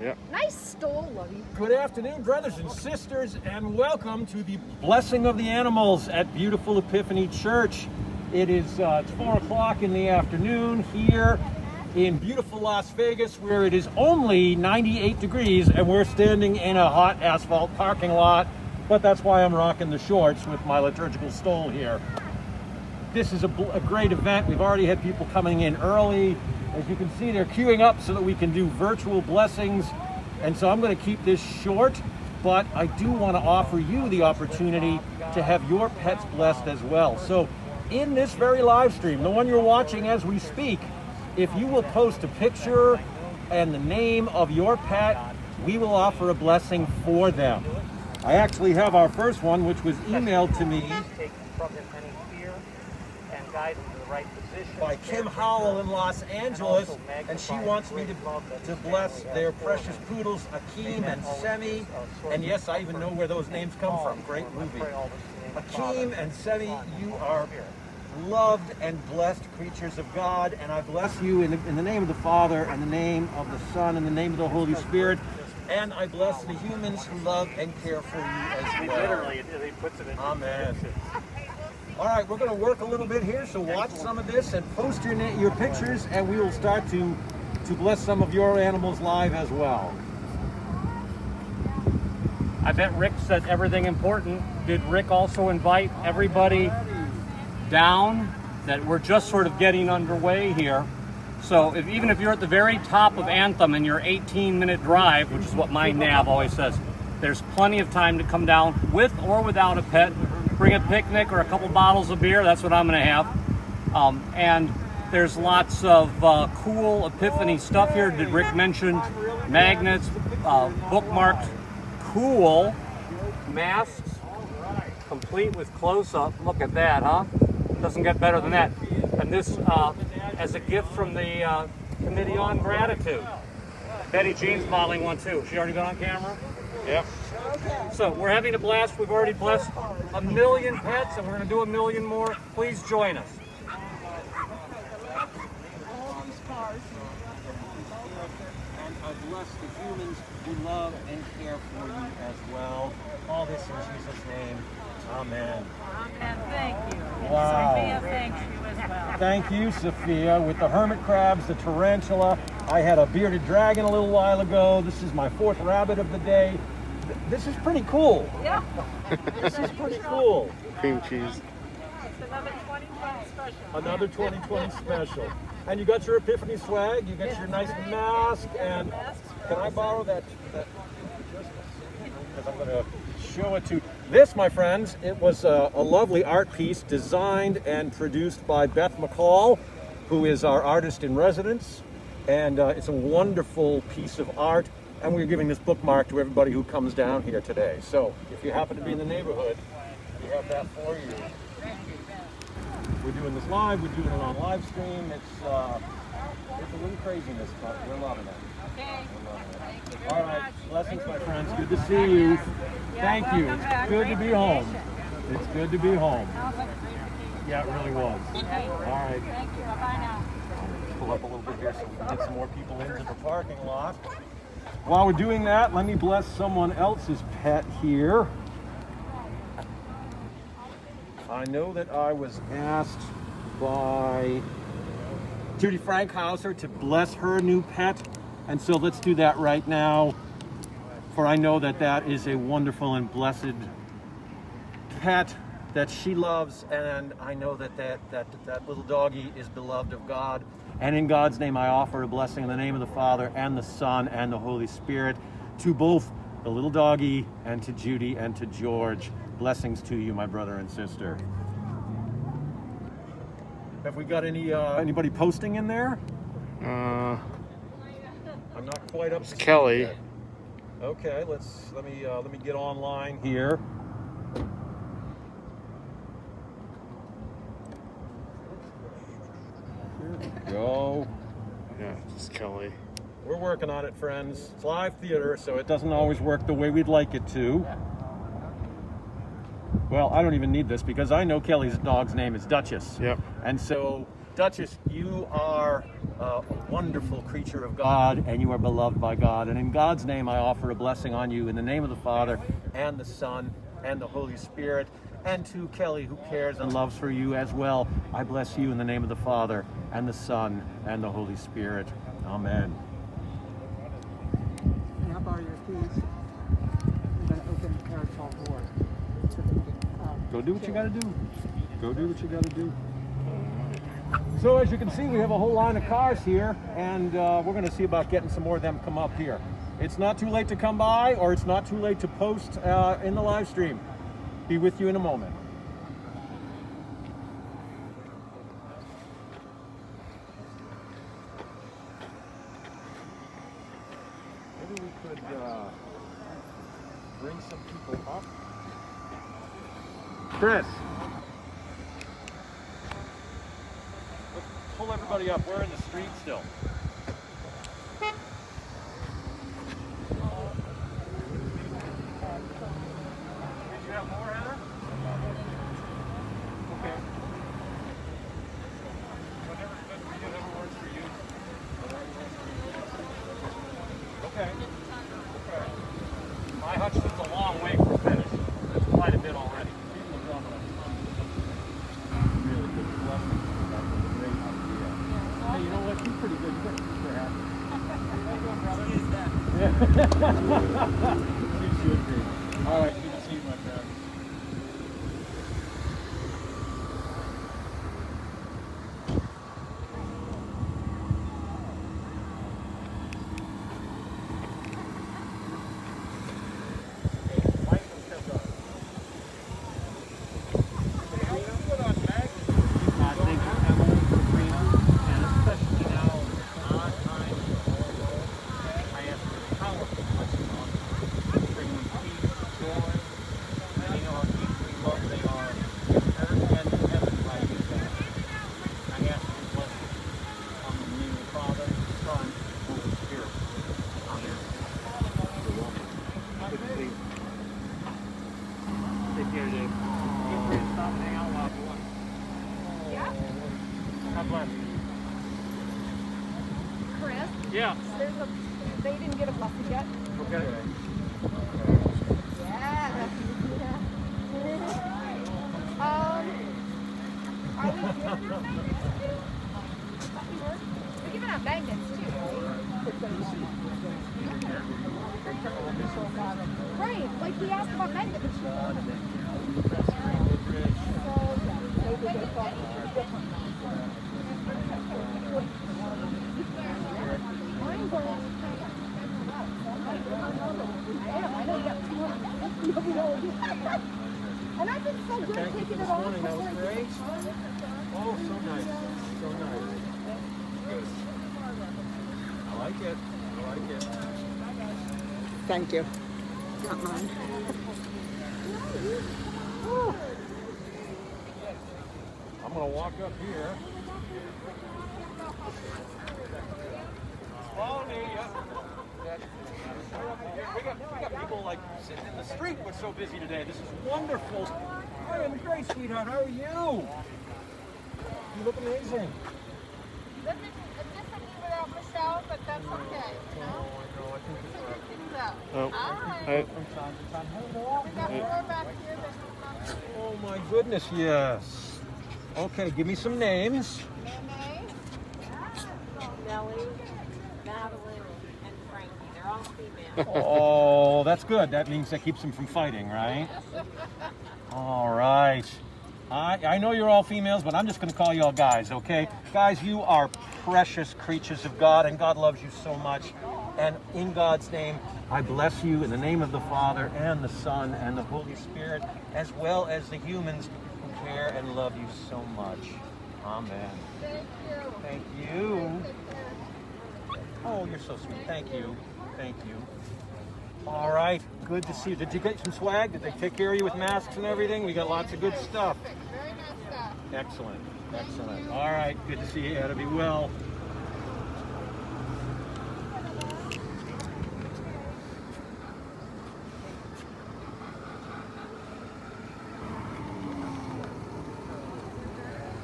Yep. Nice stole, Lovey. Good afternoon, brothers and sisters, and welcome to the Blessing of the Animals at beautiful Epiphany Church. It's 4 o'clock in the afternoon here in beautiful Las Vegas, where it is only 98 degrees, and we're standing in a hot asphalt parking lot, but that's why I'm rocking the shorts with my liturgical stole here. This is a great event. We've already had people coming in early. As you can see, they're queuing up so that we can do virtual blessings. And so I'm going to keep this short, but I do want to offer you the opportunity to have your pets blessed as well. So in this very live stream, the one you're watching as we speak, if you will post a picture and the name of your pet, we will offer a blessing for them. I actually have our first one, which was emailed to me by Kim Howell in Los Angeles, and she wants me to bless their precious poodles, Akeem and Semi. And yes, I even know where those names come from. Great movie. Akeem and Semi, you are loved and blessed creatures of God, and I bless you in the name of the Father, and the name of the Son, and the name of the Holy Spirit. And I bless the humans who love and care for you as well. Literally, he puts it in. Amen. All right, we're going to work a little bit here, so watch some of this and post your pictures, and we will start to bless some of your animals live as well. I bet Rick said everything important. Did Rick also invite everybody down? That we're just sort of getting underway here. So even if you're at the very top of Anthem and your 18-minute drive, which is what my nav always says, there's plenty of time to come down with or without a pet. Bring a picnic or a couple bottles of beer. That's what I'm going to have. And there's lots of cool Epiphany stuff here. Did Rick mention magnets, bookmarked, cool masks, complete with close-up. Look at that, huh? Doesn't get better than that. And this as a gift from the Committee on Gratitude. Betty Jean's modeling one too. She already been on camera? Yep. So we're having a blast. We've already blessed 1 million pets, and we're going to do 1 million more. Please join us. And I bless the humans who love and care for you as well. All this in Jesus' name. Amen. And thank you. Wow. Sophia thanks you as well. Thank you, Sophia. With the hermit crabs, the tarantula. I had a bearded dragon a little while ago. This is my 4th rabbit of the day. This is pretty cool. Yeah. This is pretty cool. Cream cheese. It's another 2020 special. Another 2020 special. And you got your Epiphany swag. You got your nice mask. And can I borrow that? Because I'm going to show it to you. This, my friends, it was a lovely art piece designed and produced by Beth McCall, who is our artist in residence. And it's a wonderful piece of art. And we're giving this bookmark to everybody who comes down here today. So if you happen to be in the neighborhood, we have that for you. We're doing this live. We're doing it on live stream. It's a little craziness, but we're loving it. Okay. Thank you very All right. much. Blessings, my friends. Good to see you. Thank you. welcome back. It's good to Great be home. vacation. It's good to be home. Sounds like a great vacation. Yeah, it really was. Okay. All right. Thank you. Bye-bye now. Pull up a little bit here so we can get some more people into the parking lot. While we're doing that, let me bless someone else's pet here. I know that I was asked by Judy Frankhauser to bless her new pet, and so let's do that right now, for I know that that is a wonderful and blessed pet that she loves, and I know that that little doggie is beloved of God. And in God's name, I offer a blessing in the name of the Father and the Son and the Holy Spirit to both the little doggie and to Judy and to George. Blessings to you, my brother and sister. Have we got anybody posting in there? I'm not quite up to speed Kelly. yet. Okay, let me get online here. Here we go. Yeah, just Kelly. We're working on it, friends. It's live theater, so it doesn't always work the way we'd like it to. Well, I don't even need this because I know Kelly's dog's name is Duchess. Yep. And so Duchess, you are a wonderful creature of God, and you are beloved by God. And in God's name, I offer a blessing on you in the name of the Father, and the Son, and the Holy Spirit. And to Kelly, who cares and loves for you as well, I bless you in the name of the Father, and the Son, and the Holy Spirit. Amen. Can I borrow your keys? I'm going to open the parasol door so that we can Go do what you got to do. Go do what you got to do. So as you can see, we have a whole line of cars here, and we're going to see about getting some more of them come up here. It's not too late to come by, or it's not too late to post in the live stream. Be with you in a moment. Maybe we could bring some people up. Chris. Let's pull everybody up. We're in the street still. Did you have more, Heather? Okay. Whatever's good for you, whatever works for you. Okay. Okay. My Hutchinson's a long way from finish. That's quite a bit already. Really good blessing. That's a great idea. Hey, you know what? You're pretty good. You're super happy. How you doing, brother? You should be. All right. Good to see you, my friend. Chris, Yeah. they didn't get a blessing yet. Okay. Yeah. Are we giving out magnets? We're giving out magnets too, right? Right, like we asked about magnets. And I've been so good Thank you taking for it this off. morning. That was great. Oh, so nice. So nice. Good. I like it. I like it. Thank you. Not mine. I'm going to walk up here. Follow me. We got people like sitting in the street. We're so busy today. This is wonderful. I am great, sweetheart. How are you? You look amazing. Doesn't it different without Michelle, but that's okay, you know? I think it's Figure things out. Oh, Hi. from time to time. We got more back here than Oh my goodness, yes. Okay, give me some names. Nene, Nellie, Madeline, and Frankie. They're all female. Oh, that's good. That means that keeps them from fighting, right? All right. I know you're all females, but I'm just going to call you all guys, okay? Guys, you are precious creatures of God, and God loves you so much. And in God's name, I bless you in the name of the Father and the Son and the Holy Spirit, as well as the humans who care and love you so much. Amen. thank you. Thank you. Oh, you're so sweet. Thank you. Thank you. All right. Good to see you. Did you get some swag? Did they take care of you with masks and everything? We got lots of good stuff. Very nice stuff. Excellent. Excellent. All right. Good to see you, Etta. Be well.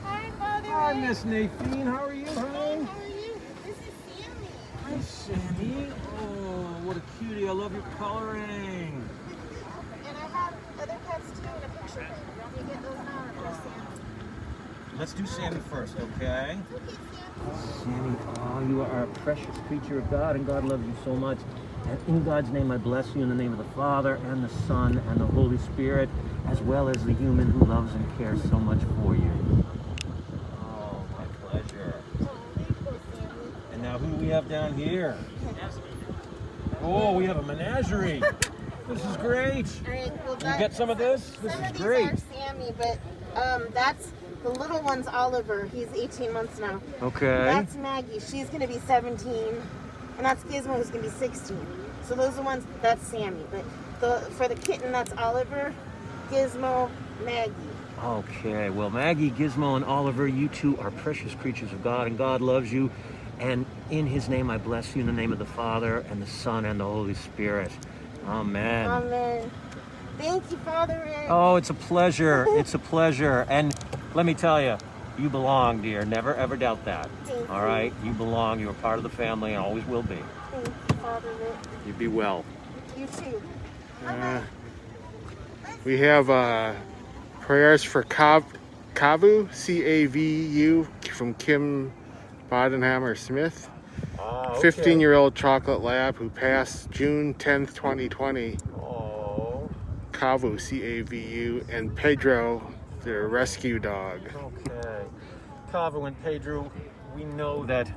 Hi, Mother. Hi, Miss Nadine. How are you, hon? How are you? This is Sammy. Hi, Sammy. Oh, what a cutie. I love your coloring. And I have other pets too in a picture. Let me get those out for Sammy. Let's do Sammy first, okay? Okay, Sammy. Sammy, oh, you are a precious creature of God, and God loves you so much. And in God's name, I bless you in the name of the Father, and the Son, and the Holy Spirit, as well as the human who loves and cares so much for you. Oh, my pleasure. And now who do we have down here? Oh, we have a menagerie. This is great. All right, well, Can you get some of this? This some is of these great. are Sammy, but that's the little one's Oliver. He's 18 months now. Okay. That's Maggie. She's going to be 17. And that's Gizmo, who's going to be 16. So those are the ones, that's Sammy. But for the kitten, that's Oliver, Gizmo, Maggie. Okay, well, Maggie, Gizmo, and Oliver, you two are precious creatures of God, and God loves you. And in his name, I bless you in the name of the Father, and the Son, and the Holy Spirit. Amen. Amen. Thank you, Father Rick. Oh, it's a pleasure. It's a pleasure. And let me tell you, you belong, dear. Never, ever doubt that. Thank All right? You belong. You are part of the family and always will be. Thank you, Father Rick. You be well. You too. We have prayers for Kavu, C-A-V-U, from Kim Bodenhammer Smith. 15-year-old chocolate lab who passed June 10th, 2020. Oh. Kavu, C-A-V-U, and Pedro, their rescue dog. Okay. Kavu and Pedro, we know that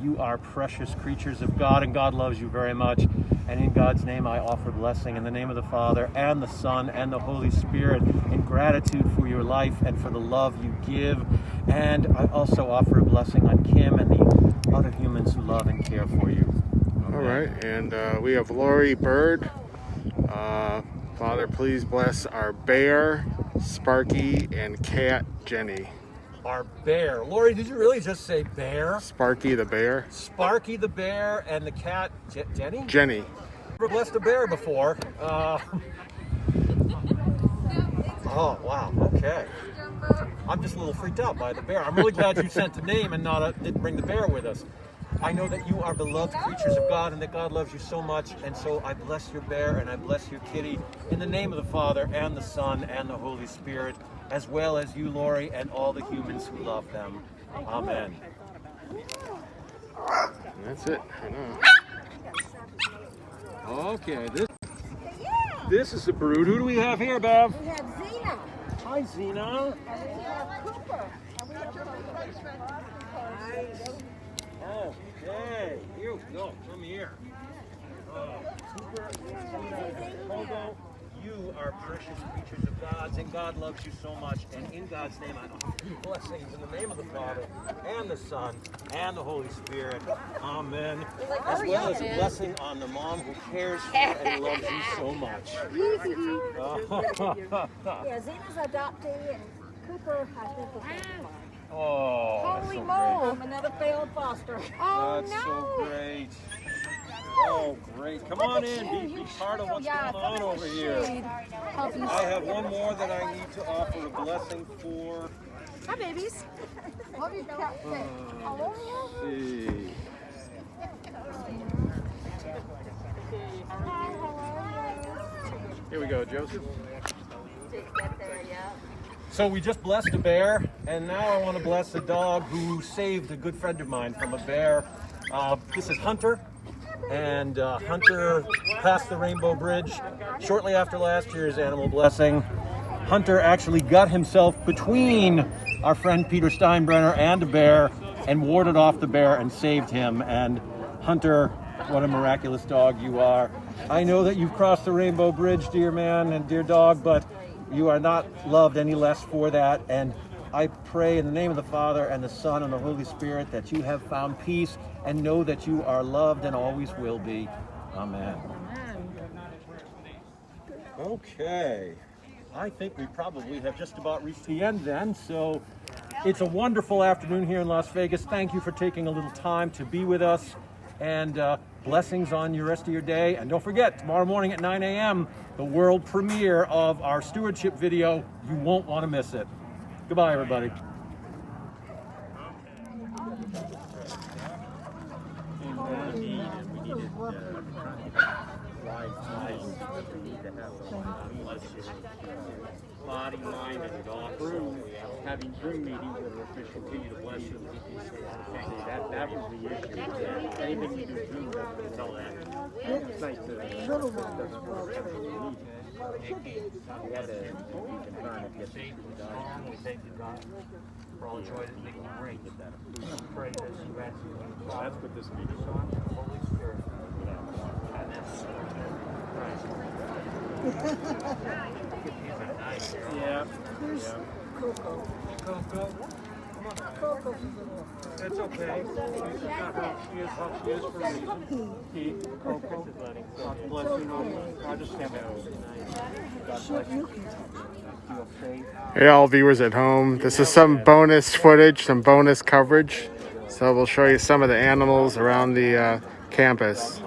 you are precious creatures of God, and God loves you very much. And in God's name, I offer blessing in the name of the Father, and the Son, and the Holy Spirit, in gratitude for your life and for the love you give. And I also offer a blessing on Kim and the other humans who love and care for you. Amen. All right, and we have Lori Bird. Father, please bless our bear, Sparky, and cat, Jenny. Our bear. Lori, did you really just say bear? Sparky the bear. Sparky the bear and the cat, Jenny? Jenny. Never blessed a bear before. Oh, wow. Okay. I'm just a little freaked out by the bear. I'm really glad you sent the name and didn't bring the bear with us. I know that you are beloved creatures of God and that God loves you so much, and so I bless your bear and I bless your kitty in the name of the Father and the Son and the Holy Spirit, as well as you, Lori, and all the humans who love them. Amen. And that's it for now. Okay, this is the brood. Who do we have here, Bev? We have Zena. Hi, Zena. And we have Cooper. And we have Okay, here we go. Come here. Cooper, Hobo, you are precious creatures of God's, and God loves you so much. And in God's name, I offer you blessings in the name of the Father, and the Son, and the Holy Spirit. Amen. As well as a blessing on the mom who cares for and loves you so much. Yeah, Zena's adoptee, and Cooper, I think, was foster. Oh, that's Holy so moly! I'm another failed foster. Oh, that's so great. Oh, great. Come on in. Be part of what's going on over here. I have one more that I need to offer a blessing for. Hi, babies. Love you, cat. Let's see. Hi, how are you? Here we go, Joseph. So we just blessed a bear, and now I want to bless a dog who saved a good friend of mine from a bear. This is Hunter, and Hunter passed the Rainbow Bridge shortly after last year's animal blessing. Hunter actually got himself between our friend Peter Steinbrenner and a bear and warded off the bear and saved him. And Hunter, what a miraculous dog you are. I know that you've crossed the Rainbow Bridge, dear man and dear dog, but you are not loved any less for that. And I pray in the name of the Father and the Son and the Holy Spirit that you have found peace and know that you are loved and always will be. Amen. Okay. I think we probably have just about reached the end then. So it's a wonderful afternoon here in Las Vegas. Thank you for taking a little time to be with us. And blessings on your rest of your day. And don't forget, tomorrow morning at 9 a.m., the world premiere of our stewardship video. You won't want to miss it. Goodbye, everybody. Body, mind, and dog. Having Zoom meetings that are just continue to bless you. That was the issue. Anything you do Zoom, that's all that. It's nice to Little one was well trained. we had to confirm if you see we thank you, God, for all the joy that makes you bring. Pray this you ask. That's what this meeting is on. Holy Spirit. Yeah. There's Coco. Coco. Coco's a little. That's okay. She's not how she is for a reason. He, Coco, God bless you. I just have it. Hey, all viewers at home. This is some bonus footage, some bonus coverage. So we'll show you some of the animals around the campus.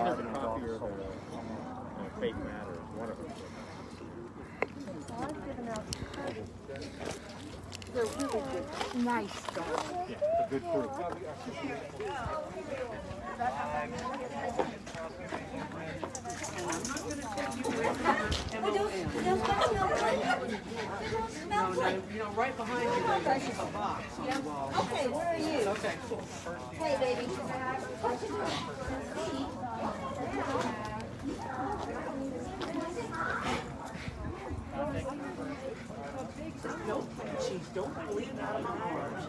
They're really good. Nice dogs. Yeah, a good group. Right behind you, there's a box. Okay, where are you? Okay, cool. Hey, baby. Don't leave out of my arms.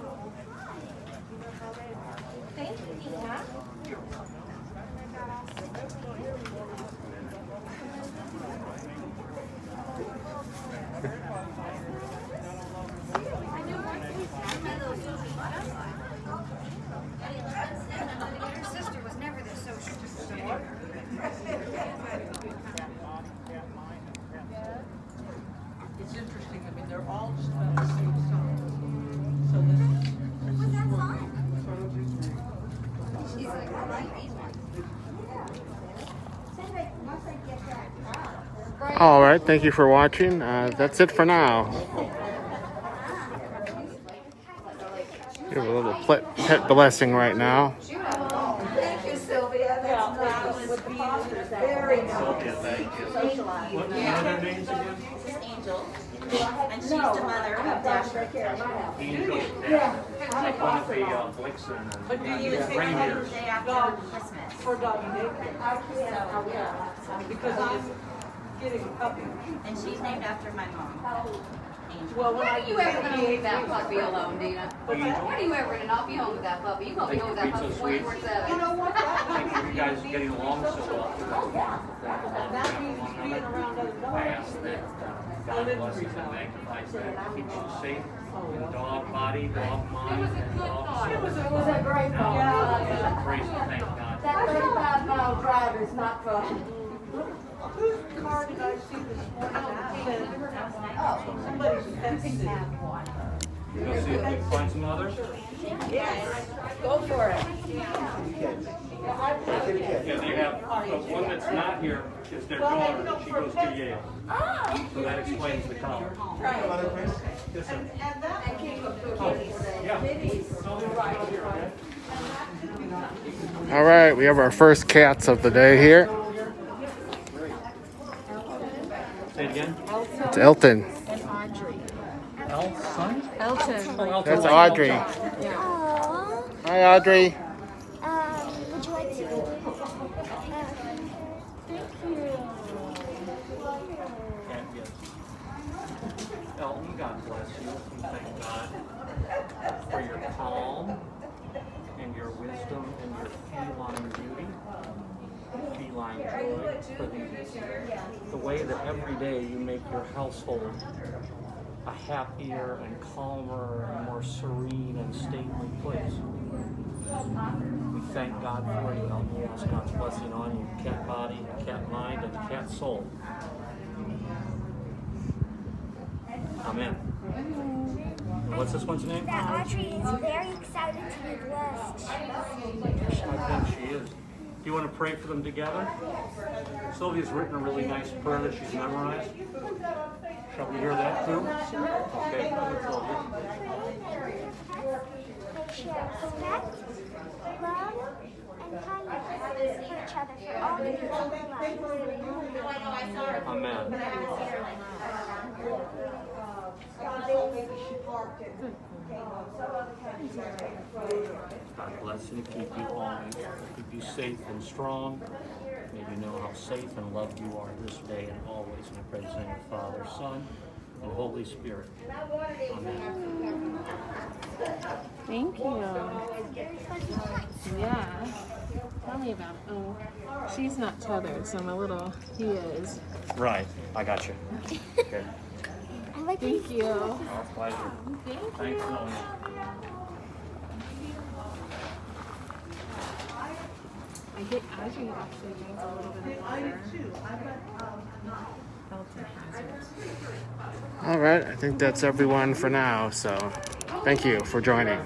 Thank you, Tina. Your sister was never this social. It's interesting. I mean, they're all just about the same size. So this is She's like, I like these ones. All right, thank you for watching. That's it for now. Give a little pet blessing right now. Thank you, Sylvia. That's nice. Very nice. What are their names again? This is Angel, and she's the mother of Dasher. Angel. Like one of the Blixen But do and you take reindeers. Day after Christmas. for doggy daycare? Because I'm getting a puppy. And she's named after my mom. Angel. Well, when When I are you ever going to leave that puppy alone, Dina? When are you ever going to not be home with that puppy? You're going to be home with that puppy 24/7. You know what? Thanks for you guys getting along so well. That means being around other I dogs. ask that God blesses and magnifies that, keeps you safe in dog body, dog mind, and dog soul. It was a great dog. Yeah. Praise and thank God. That 35-mile drive is not fun. Whose car did I see this morning? Somebody's fencing. Go see if we can find some others. Yes, go for it. Yeah, they have, the one that's not here is their daughter, and she goes to Yale. So that explains the color. Yes, sir. Oh, yeah. All right, we have our first cats of the day here. Say it again. It's Elton. And Audrey. Elton? Elton. That's Audrey. Aww. Hi, Audrey. Would you like to? Thank you. Elton, God bless you. We thank God for your calm and your wisdom and your feline beauty, feline joy, for the way that every day you make your household a happier and calmer and more serene and stately place. We thank God for you, Elton. We ask God's blessing on you, cat body, cat mind, and cat soul. Amen. What's this one's name? That Audrey is very excited to be blessed. I think she is. Do you want to pray for them together? Sylvia's written a really nice prayer that she's memorized. Shall we hear that too? Okay, go ahead, Sylvia. Share respect, love, and kindness. each other, for all the people we love. Amen. God bless you, keep you always, keep you safe and strong. May you know how safe and loved you are this day and always. And I pray this in your Father, Son, and Holy Spirit. Amen. Thank you. Yeah. Tell me about it. Oh, she's not tethered, so I'm a little, he is. Right, I got you. Okay. I like Thank you. Our pleasure. Thanks, Melanie. I actually drink a little bit of water. Delta hazards. All right, I think that's everyone for now. So thank you for joining.